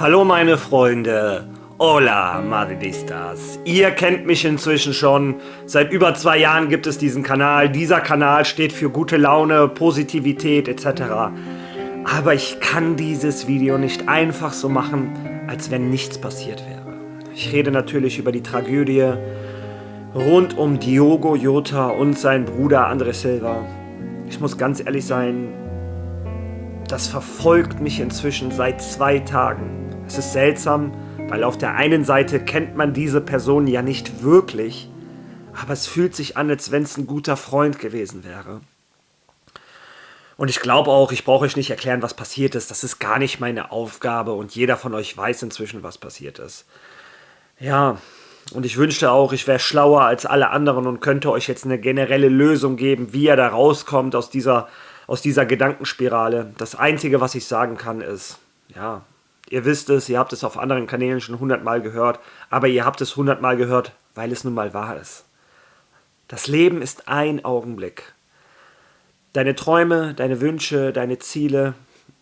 Hallo meine Freunde, hola Madridistas. Ihr kennt mich inzwischen schon, seit über 2 Jahren gibt es diesen Kanal. Dieser Kanal steht für gute Laune, Positivität etc. Aber ich kann dieses Video nicht einfach so machen, als wenn nichts passiert wäre. Ich rede natürlich über die Tragödie rund um Diogo Jota und seinen Bruder André Silva. Ich muss ganz ehrlich sein, das verfolgt mich inzwischen seit 2 Tagen. Es ist seltsam, weil auf der einen Seite kennt man diese Person ja nicht wirklich, aber es fühlt sich an, als wenn es ein guter Freund gewesen wäre. Und ich glaube auch, ich brauche euch nicht erklären, was passiert ist. Das ist gar nicht meine Aufgabe und jeder von euch weiß inzwischen, was passiert ist. Ja, und ich wünschte auch, ich wäre schlauer als alle anderen und könnte euch jetzt eine generelle Lösung geben, wie ihr da rauskommt aus dieser Gedankenspirale. Das Einzige, was ich sagen kann, ist, ja, ihr wisst es, ihr habt es auf anderen Kanälen schon 100-mal gehört, aber ihr habt es 100-mal gehört, weil es nun mal wahr ist. Das Leben ist ein Augenblick. Deine Träume, deine Wünsche, deine Ziele,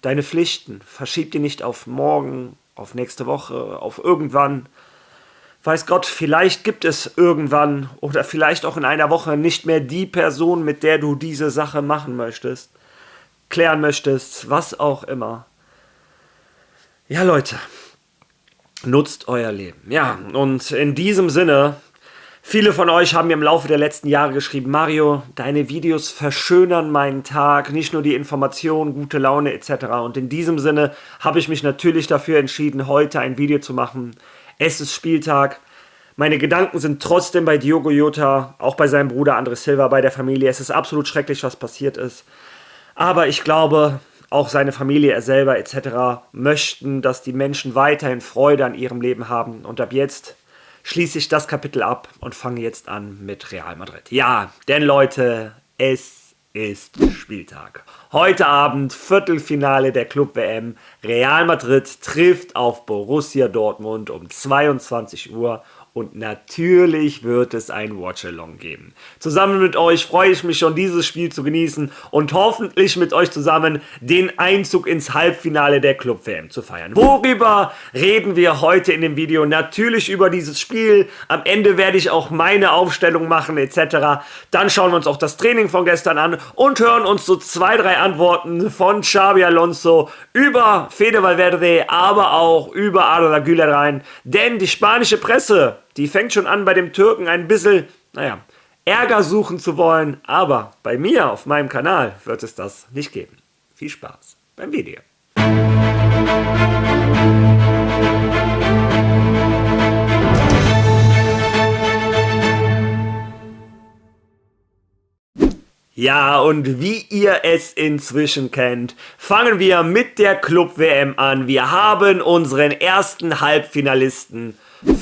deine Pflichten, verschieb die nicht auf morgen, auf nächste Woche, auf irgendwann. Weiß Gott, vielleicht gibt es irgendwann oder vielleicht auch in einer Woche nicht mehr die Person, mit der du diese Sache machen möchtest, klären möchtest, was auch immer. Ja, Leute, nutzt euer Leben. Ja, und in diesem Sinne, viele von euch haben mir im Laufe der letzten Jahre geschrieben, Mario, deine Videos verschönern meinen Tag, nicht nur die Information, gute Laune etc. Und in diesem Sinne habe ich mich natürlich dafür entschieden, heute ein Video zu machen. Es ist Spieltag. Meine Gedanken sind trotzdem bei Diogo Jota, auch bei seinem Bruder André Silva, bei der Familie. Es ist absolut schrecklich, was passiert ist. Aber ich glaube, auch seine Familie, er selber etc. möchten, dass die Menschen weiterhin Freude an ihrem Leben haben. Und ab jetzt schließe ich das Kapitel ab und fange jetzt an mit Real Madrid. Ja, denn Leute, es ist Spieltag. Heute Abend Viertelfinale der Club-WM. Real Madrid trifft auf Borussia Dortmund um 22 Uhr. Und natürlich wird es ein Watch-Along geben. Zusammen mit euch freue ich mich schon, dieses Spiel zu genießen und hoffentlich mit euch zusammen den Einzug ins Halbfinale der Club-WM zu feiern. Worüber reden wir heute in dem Video? Natürlich über dieses Spiel. Am Ende werde ich auch meine Aufstellung machen etc. Dann schauen wir uns auch das Training von gestern an und hören uns so 2, 3 Antworten von Xabi Alonso über Fede Valverde, aber auch über Arda Güler rein. Denn die spanische Presse, die fängt schon an, bei dem Türken ein bisschen, Ärger suchen zu wollen. Aber bei mir auf meinem Kanal wird es das nicht geben. Viel Spaß beim Video. Ja, und wie ihr es inzwischen kennt, fangen wir mit der Club-WM an. Wir haben unseren ersten Halbfinalisten.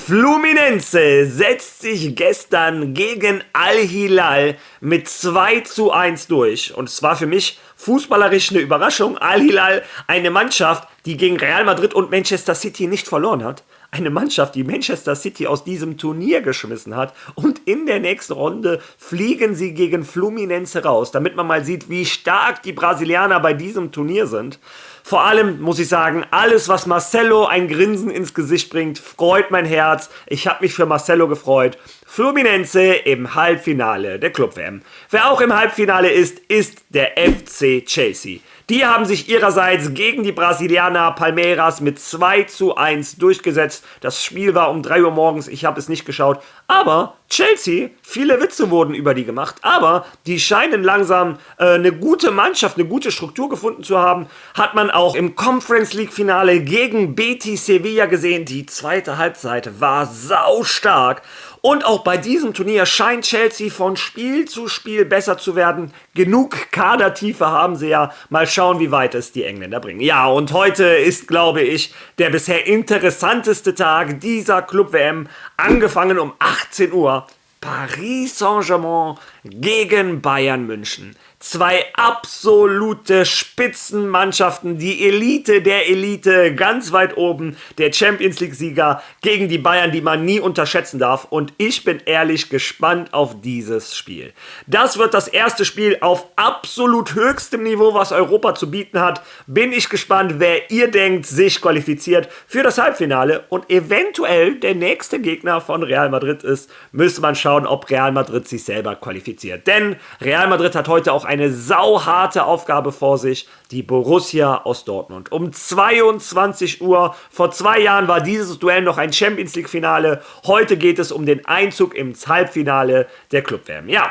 Fluminense setzt sich gestern gegen Al-Hilal mit 2:1 durch. Und es war für mich fußballerisch eine Überraschung. Al-Hilal, eine Mannschaft, die gegen Real Madrid und Manchester City nicht verloren hat. Eine Mannschaft, die Manchester City aus diesem Turnier geschmissen hat. Und in der nächsten Runde fliegen sie gegen Fluminense raus, damit man mal sieht, wie stark die Brasilianer bei diesem Turnier sind. Vor allem muss ich sagen, alles, was Marcelo ein Grinsen ins Gesicht bringt, freut mein Herz. Ich habe mich für Marcelo gefreut. Fluminense im Halbfinale der Club-WM. Wer auch im Halbfinale ist der FC Chelsea. Die haben sich ihrerseits gegen die Brasilianer Palmeiras mit 2:1 durchgesetzt. Das Spiel war um 3 Uhr morgens, ich habe es nicht geschaut. Aber Chelsea, viele Witze wurden über die gemacht, aber die scheinen langsam eine gute Mannschaft, eine gute Struktur gefunden zu haben. Hat man auch im Conference League Finale gegen Betis Sevilla gesehen. Die zweite Halbzeit war saustark. Und auch bei diesem Turnier scheint Chelsea von Spiel zu Spiel besser zu werden. Genug Kadertiefe haben sie ja. Mal schauen, wie weit es die Engländer bringen. Ja, und heute ist, glaube ich, der bisher interessanteste Tag dieser Club-WM. Angefangen um 18 Uhr. Paris Saint-Germain gegen Bayern München. Zwei absolute Spitzenmannschaften, die Elite der Elite, ganz weit oben, der Champions League-Sieger gegen die Bayern, die man nie unterschätzen darf. Und ich bin ehrlich gespannt auf dieses Spiel. Das wird das erste Spiel auf absolut höchstem Niveau, was Europa zu bieten hat. Bin ich gespannt, wer ihr denkt, sich qualifiziert für das Halbfinale und eventuell der nächste Gegner von Real Madrid ist. Müsste man schauen, ob Real Madrid sich selber qualifiziert. Denn Real Madrid hat heute auch eine sauharte Aufgabe vor sich, die Borussia aus Dortmund. Um 22 Uhr, vor 2 Jahren war dieses Duell noch ein Champions League Finale. Heute geht es um den Einzug ins Halbfinale der Club-WM. Ja,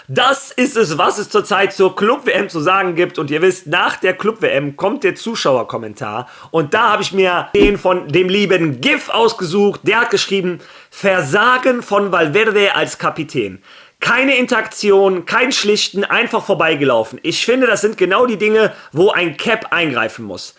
das ist es, was es zurzeit zur Club-WM zu sagen gibt. Und ihr wisst, nach der Club-WM kommt der Zuschauerkommentar. Und da habe ich mir den von dem lieben GIF ausgesucht. Der hat geschrieben, Versagen von Valverde als Kapitän. Keine Interaktion, kein Schlichten, einfach vorbeigelaufen. Ich finde, das sind genau die Dinge, wo ein Cap eingreifen muss.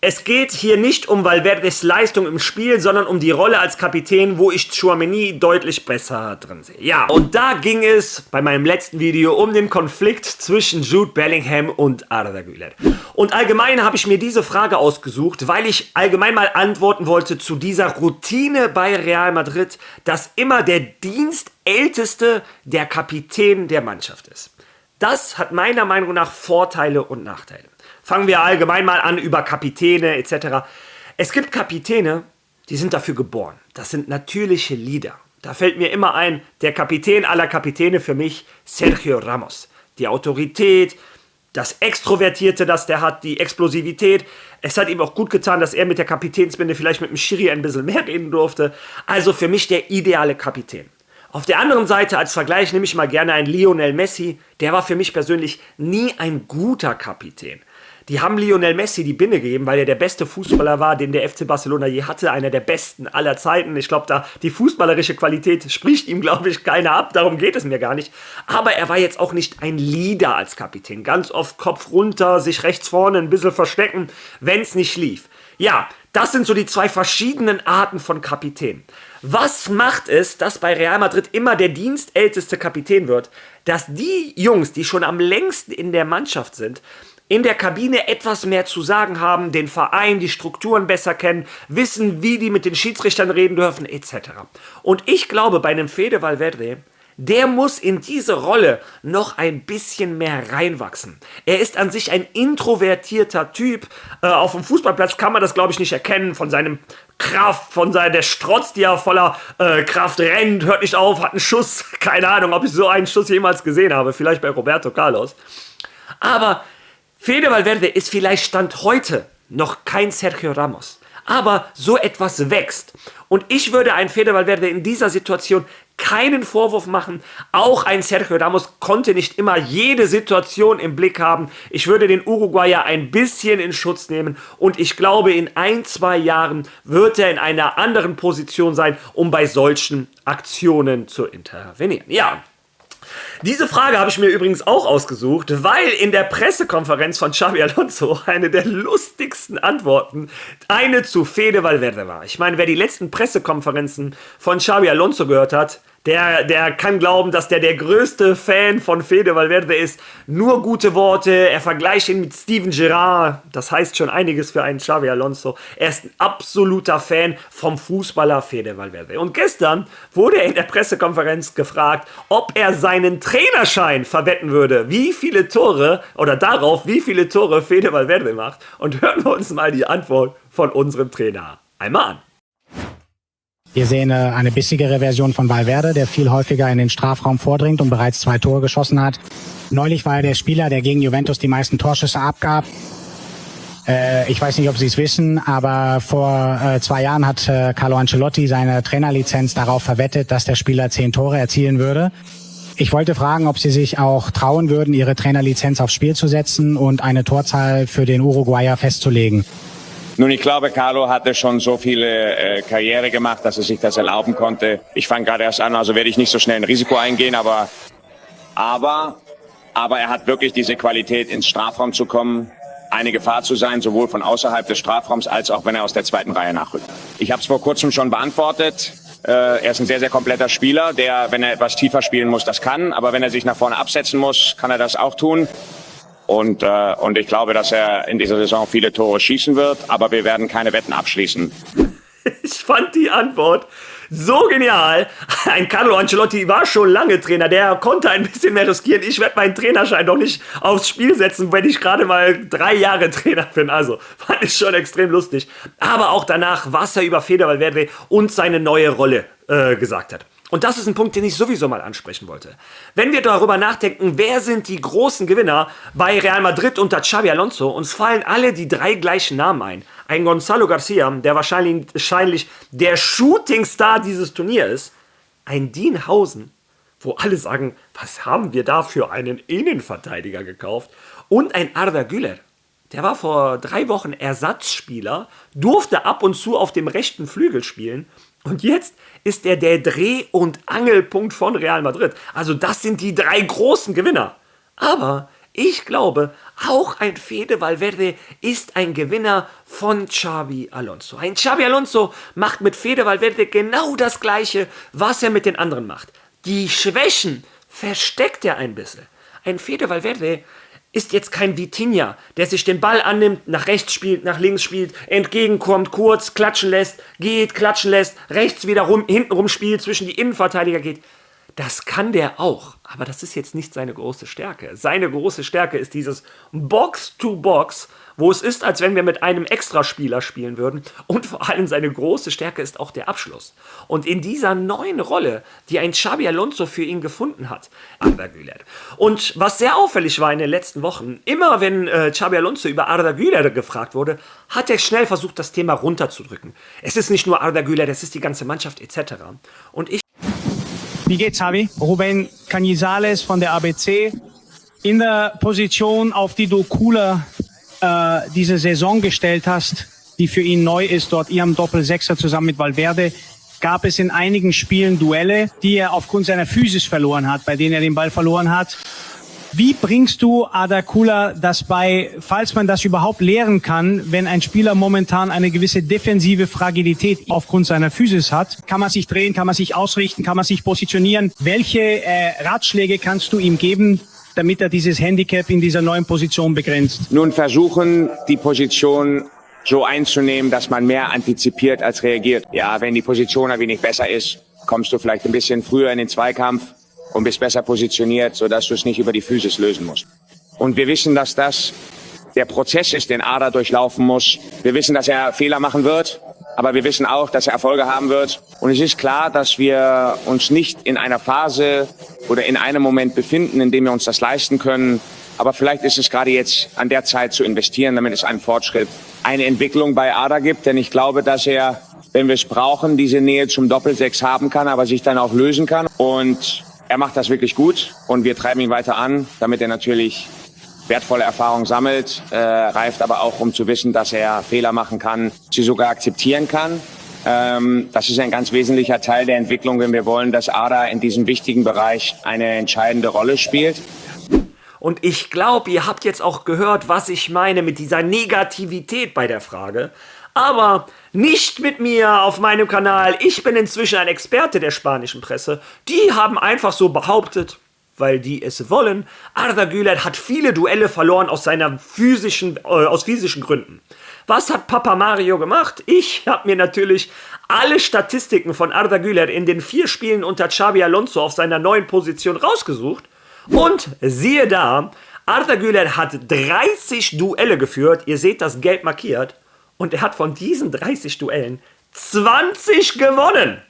Es geht hier nicht um Valverdes Leistung im Spiel, sondern um die Rolle als Kapitän, wo ich Tchouaméni deutlich besser drin sehe. Ja, und da ging es bei meinem letzten Video um den Konflikt zwischen Jude Bellingham und Arda Güler. Und allgemein habe ich mir diese Frage ausgesucht, weil ich allgemein mal antworten wollte zu dieser Routine bei Real Madrid, dass immer der Dienstälteste der Kapitän der Mannschaft ist. Das hat meiner Meinung nach Vorteile und Nachteile. Fangen wir allgemein mal an über Kapitäne etc. Es gibt Kapitäne, die sind dafür geboren. Das sind natürliche Leader. Da fällt mir immer ein, der Kapitän aller Kapitäne für mich, Sergio Ramos. Die Autorität, das Extrovertierte, das der hat, die Explosivität. Es hat ihm auch gut getan, dass er mit der Kapitänsbinde vielleicht mit dem Schiri ein bisschen mehr reden durfte. Also für mich der ideale Kapitän. Auf der anderen Seite als Vergleich nehme ich mal gerne einen Lionel Messi. Der war für mich persönlich nie ein guter Kapitän. Die haben Lionel Messi die Binde gegeben, weil er der beste Fußballer war, den der FC Barcelona je hatte. Einer der besten aller Zeiten. Ich glaube, da die fußballerische Qualität spricht ihm, glaube ich, keiner ab. Darum geht es mir gar nicht. Aber er war jetzt auch nicht ein Leader als Kapitän. Ganz oft Kopf runter, sich rechts vorne ein bisschen verstecken, wenn es nicht lief. Ja, das sind so die zwei verschiedenen Arten von Kapitän. Was macht es, dass bei Real Madrid immer der dienstälteste Kapitän wird? Dass die Jungs, die schon am längsten in der Mannschaft sind, in der Kabine etwas mehr zu sagen haben, den Verein, die Strukturen besser kennen, wissen, wie die mit den Schiedsrichtern reden dürfen, etc. Und ich glaube, bei einem Fede Valverde, der muss in diese Rolle noch ein bisschen mehr reinwachsen. Er ist an sich ein introvertierter Typ. Auf dem Fußballplatz kann man das, glaube ich, nicht erkennen. Von seinem Kraft, der strotzt ja voller Kraft, rennt, hört nicht auf, hat einen Schuss. Keine Ahnung, ob ich so einen Schuss jemals gesehen habe. Vielleicht bei Roberto Carlos. Aber Fede Valverde ist vielleicht Stand heute noch kein Sergio Ramos. Aber so etwas wächst. Und ich würde ein Fede Valverde in dieser Situation keinen Vorwurf machen. Auch ein Sergio Ramos konnte nicht immer jede Situation im Blick haben. Ich würde den Uruguayer ein bisschen in Schutz nehmen. Und ich glaube, in 1-2 Jahren wird er in einer anderen Position sein, um bei solchen Aktionen zu intervenieren. Ja. Diese Frage habe ich mir übrigens auch ausgesucht, weil in der Pressekonferenz von Xabi Alonso eine der lustigsten Antworten eine zu Fede Valverde war. Ich meine, wer die letzten Pressekonferenzen von Xabi Alonso gehört hat, der kann glauben, dass der größte Fan von Fede Valverde ist. Nur gute Worte, er vergleicht ihn mit Steven Gerrard, das heißt schon einiges für einen Xabi Alonso. Er ist ein absoluter Fan vom Fußballer Fede Valverde. Und gestern wurde er in der Pressekonferenz gefragt, ob er seinen Trainerschein verwetten würde, wie viele Tore Fede Valverde macht. Und hören wir uns mal die Antwort von unserem Trainer einmal an. Wir sehen eine bissigere Version von Valverde, der viel häufiger in den Strafraum vordringt und bereits 2 Tore geschossen hat. Neulich war er der Spieler, der gegen Juventus die meisten Torschüsse abgab. Ich weiß nicht, ob Sie es wissen, aber vor 2 Jahren hat Carlo Ancelotti seine Trainerlizenz darauf verwettet, dass der Spieler 10 Tore erzielen würde. Ich wollte fragen, ob Sie sich auch trauen würden, Ihre Trainerlizenz aufs Spiel zu setzen und eine Torzahl für den Uruguayer festzulegen. Nun, ich glaube, Carlo hatte schon so viele Karriere gemacht, dass er sich das erlauben konnte. Ich fange gerade erst an, also werde ich nicht so schnell ein Risiko eingehen, aber er hat wirklich diese Qualität, ins Strafraum zu kommen, eine Gefahr zu sein, sowohl von außerhalb des Strafraums als auch wenn er aus der zweiten Reihe nachrückt. Ich habe es vor kurzem schon beantwortet. Er ist ein sehr, sehr kompletter Spieler, der, wenn er etwas tiefer spielen muss, das kann. Aber wenn er sich nach vorne absetzen muss, kann er das auch tun. Und ich glaube, dass er in dieser Saison viele Tore schießen wird. Aber wir werden keine Wetten abschließen. Ich fand die Antwort so genial. Ein Carlo Ancelotti war schon lange Trainer, der konnte ein bisschen mehr riskieren. Ich werde meinen Trainerschein doch nicht aufs Spiel setzen, wenn ich gerade mal 3 Jahre Trainer bin. Also fand ich schon extrem lustig. Aber auch danach, was er über Fede Valverde und seine neue Rolle gesagt hat. Und das ist ein Punkt, den ich sowieso mal ansprechen wollte. Wenn wir darüber nachdenken, wer sind die großen Gewinner bei Real Madrid unter Xabi Alonso, uns fallen alle die 3 gleichen Namen ein. Ein Gonzalo Garcia, der wahrscheinlich der Shootingstar dieses Turniers ist. Ein Dean Housen, wo alle sagen, was haben wir da für einen Innenverteidiger gekauft? Und ein Arda Güler. Der war vor 3 Wochen Ersatzspieler, durfte ab und zu auf dem rechten Flügel spielen. Und jetzt ist er der Dreh- und Angelpunkt von Real Madrid. Also das sind die 3 großen Gewinner. Aber ich glaube, auch ein Fede Valverde ist ein Gewinner von Xabi Alonso. Ein Xabi Alonso macht mit Fede Valverde genau das Gleiche, was er mit den anderen macht. Die Schwächen versteckt er ein bisschen. Ein Fede Valverde ist jetzt kein Vitinha, der sich den Ball annimmt, nach rechts spielt, nach links spielt, entgegenkommt, kurz klatschen lässt, geht, klatschen lässt, rechts wieder hintenrum spielt, zwischen die Innenverteidiger geht. Das kann der auch, aber das ist jetzt nicht seine große Stärke. Seine große Stärke ist dieses Box-to-Box, wo es ist, als wenn wir mit einem Extraspieler spielen würden. Und vor allem seine große Stärke ist auch der Abschluss. Und in dieser neuen Rolle, die ein Xabi Alonso für ihn gefunden hat, Arda Güler. Und was sehr auffällig war in den letzten Wochen, immer wenn Xabi Alonso über Arda Güler gefragt wurde, hat er schnell versucht, das Thema runterzudrücken. Es ist nicht nur Arda Güler, das ist die ganze Mannschaft etc. Und Wie geht's, Xavi? Ruben Cañizales von der ABC. In der Position, auf die du Cooler diese Saison gestellt hast, die für ihn neu ist, dort ihr am Doppelsechser zusammen mit Valverde, gab es in einigen Spielen Duelle, die er aufgrund seiner Physis verloren hat, bei denen er den Ball verloren hat. Wie bringst du Arda Güler das bei, falls man das überhaupt lehren kann, wenn ein Spieler momentan eine gewisse defensive Fragilität aufgrund seiner Physis hat? Kann man sich drehen, kann man sich ausrichten, kann man sich positionieren? Welche Ratschläge kannst du ihm geben, damit er dieses Handicap in dieser neuen Position begrenzt? Nun versuchen, die Position so einzunehmen, dass man mehr antizipiert als reagiert. Ja, wenn die Position ein wenig besser ist, kommst du vielleicht ein bisschen früher in den Zweikampf und bist besser positioniert, sodass du es nicht über die Physis lösen musst. Und wir wissen, dass das der Prozess ist, den Arda durchlaufen muss. Wir wissen, dass er Fehler machen wird, aber wir wissen auch, dass er Erfolge haben wird. Und es ist klar, dass wir uns nicht in einer Phase oder in einem Moment befinden, in dem wir uns das leisten können. Aber vielleicht ist es gerade jetzt an der Zeit zu investieren, damit es einen Fortschritt, eine Entwicklung bei Arda gibt. Denn ich glaube, dass er, wenn wir es brauchen, diese Nähe zum Doppelsechs haben kann, aber sich dann auch lösen kann. Und er macht das wirklich gut und wir treiben ihn weiter an, damit er natürlich wertvolle Erfahrung sammelt, reift aber auch, um zu wissen, dass er Fehler machen kann, sie sogar akzeptieren kann. Das ist ein ganz wesentlicher Teil der Entwicklung, wenn wir wollen, dass Arda in diesem wichtigen Bereich eine entscheidende Rolle spielt. Und ich glaube, ihr habt jetzt auch gehört, was ich meine mit dieser Negativität bei der Frage. Aber nicht mit mir auf meinem Kanal. Ich bin inzwischen ein Experte der spanischen Presse. Die haben einfach so behauptet, weil die es wollen, Arda Güler hat viele Duelle verloren aus physischen Gründen. Was hat Papa Mario gemacht? Ich habe mir natürlich alle Statistiken von Arda Güler in den 4 Spielen unter Xabi Alonso auf seiner neuen Position rausgesucht. Und siehe da, Arda Güler hat 30 Duelle geführt. Ihr seht das gelb markiert. Und er hat von diesen 30 Duellen 20 gewonnen.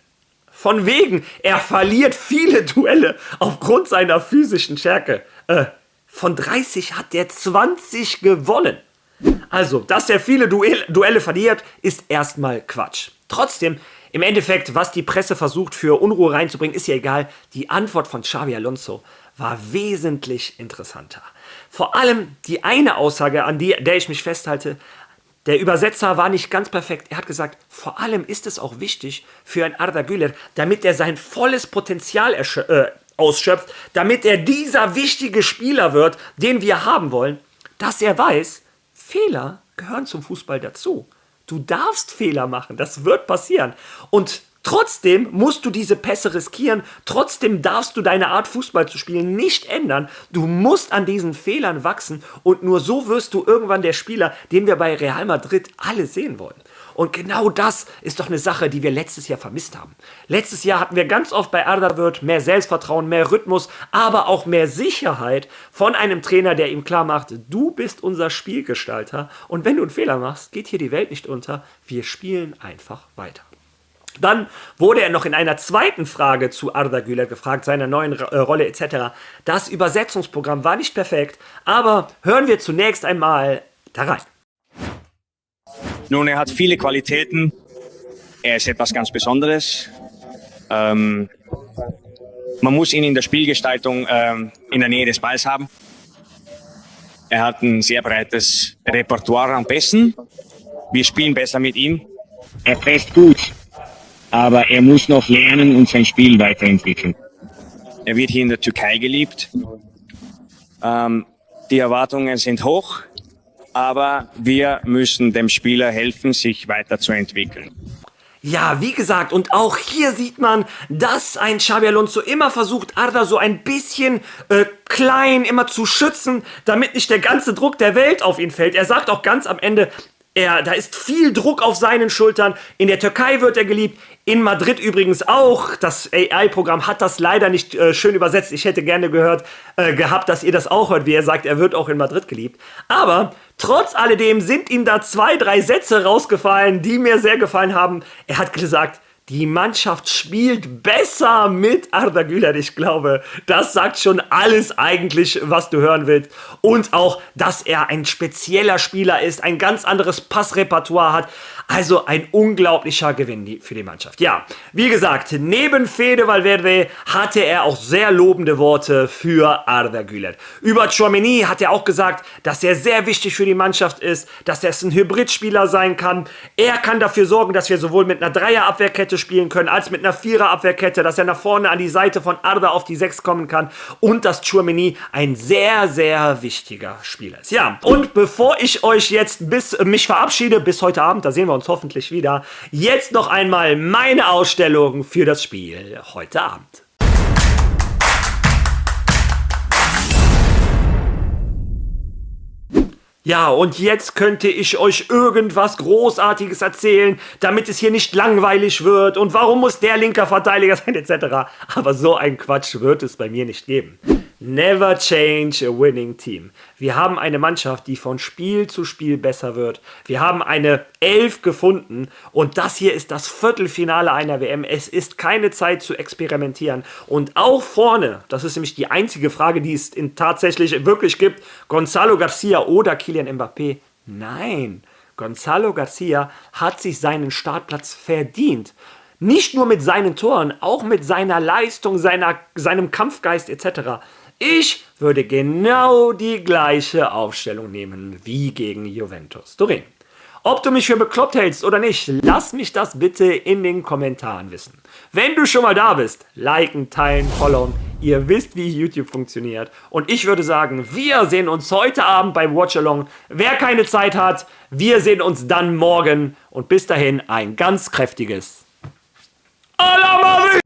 Von wegen, er verliert viele Duelle aufgrund seiner physischen Stärke. Von 30 hat er 20 gewonnen. Also, dass er viele Duelle verliert, ist erstmal Quatsch. Trotzdem, im Endeffekt, was die Presse versucht für Unruhe reinzubringen, ist ja egal. Die Antwort von Xabi Alonso war wesentlich interessanter. Vor allem die eine Aussage, an der ich mich festhalte. Der Übersetzer war nicht ganz perfekt. Er hat gesagt, vor allem ist es auch wichtig für einen Arda Güler, damit er sein volles Potenzial ausschöpft, damit er dieser wichtige Spieler wird, den wir haben wollen, dass er weiß, Fehler gehören zum Fußball dazu. Du darfst Fehler machen, das wird passieren. Und Trotzdem musst du diese Pässe riskieren, trotzdem darfst du deine Art Fußball zu spielen nicht ändern. Du musst an diesen Fehlern wachsen und nur so wirst du irgendwann der Spieler, den wir bei Real Madrid alle sehen wollen. Und genau das ist doch eine Sache, die wir letztes Jahr vermisst haben. Letztes Jahr hatten wir ganz oft bei Arda Güler mehr Selbstvertrauen, mehr Rhythmus, aber auch mehr Sicherheit von einem Trainer, der ihm klar macht, du bist unser Spielgestalter und wenn du einen Fehler machst, geht hier die Welt nicht unter. Wir spielen einfach weiter. Dann wurde er noch in einer zweiten Frage zu Arda Güler gefragt, seiner neuen Rolle etc. Das Übersetzungsprogramm war nicht perfekt, aber hören wir zunächst einmal da rein. Nun, er hat viele Qualitäten. Er ist etwas ganz Besonderes. Man muss ihn in der Spielgestaltung in der Nähe des Balls haben. Er hat ein sehr breites Repertoire an Pässen. Wir spielen besser mit ihm. Er presst gut, aber er muss noch lernen und sein Spiel weiterentwickeln. Er wird hier in der Türkei geliebt. Die Erwartungen sind hoch, aber wir müssen dem Spieler helfen, sich weiterzuentwickeln. Ja, wie gesagt, und auch hier sieht man, dass ein Xabi Alonso immer versucht, Arda so ein bisschen klein immer zu schützen, damit nicht der ganze Druck der Welt auf ihn fällt. Er sagt auch ganz am Ende, da ist viel Druck auf seinen Schultern. In der Türkei wird er geliebt, in Madrid übrigens auch. Das AI-Programm hat das leider nicht schön übersetzt. Ich hätte gerne gehabt, dass ihr das auch hört, wie er sagt, er wird auch in Madrid geliebt. Aber trotz alledem sind ihm da 2, 3 Sätze rausgefallen, die mir sehr gefallen haben. Er hat gesagt, die Mannschaft spielt besser mit Arda Güler. Ich glaube, das sagt schon alles eigentlich, was du hören willst. Und auch, dass er ein spezieller Spieler ist, ein ganz anderes Passrepertoire hat. Also ein unglaublicher Gewinn für die Mannschaft. Ja, wie gesagt, neben Fede Valverde hatte er auch sehr lobende Worte für Arda Güler. Über Tchouaméni hat er auch gesagt, dass er sehr wichtig für die Mannschaft ist, dass er ein Hybridspieler sein kann. Er kann dafür sorgen, dass wir sowohl mit einer Dreierabwehrkette spielen können, als mit einer Viererabwehrkette, dass er nach vorne an die Seite von Arda auf die 6 kommen kann und dass Tchouaméni ein sehr, sehr wichtiger Spieler ist. Ja, und bevor ich euch jetzt mich verabschiede, bis heute Abend, da sehen wir uns hoffentlich wieder, jetzt noch einmal meine Ausstellung für das Spiel heute Abend. Ja, und jetzt könnte ich euch irgendwas Großartiges erzählen, damit es hier nicht langweilig wird und warum muss der linker Verteidiger sein etc. Aber so ein Quatsch wird es bei mir nicht geben. Never change a winning team. Wir haben eine Mannschaft, die von Spiel zu Spiel besser wird. Wir haben eine 11 gefunden und das hier ist das Viertelfinale einer WM. Es ist keine Zeit zu experimentieren. Und auch vorne, das ist nämlich die einzige Frage, die es tatsächlich wirklich gibt, Gonzalo Garcia oder Kylian Mbappé. Nein, Gonzalo Garcia hat sich seinen Startplatz verdient. Nicht nur mit seinen Toren, auch mit seiner Leistung, seinem Kampfgeist etc. Ich würde genau die gleiche Aufstellung nehmen wie gegen Juventus Turin. Ob du mich für bekloppt hältst oder nicht, lass mich das bitte in den Kommentaren wissen. Wenn du schon mal da bist, liken, teilen, followen. Ihr wisst, wie YouTube funktioniert. Und ich würde sagen, wir sehen uns heute Abend beim Watch-Along. Wer keine Zeit hat, wir sehen uns dann morgen. Und bis dahin ein ganz kräftiges Ala Madrid!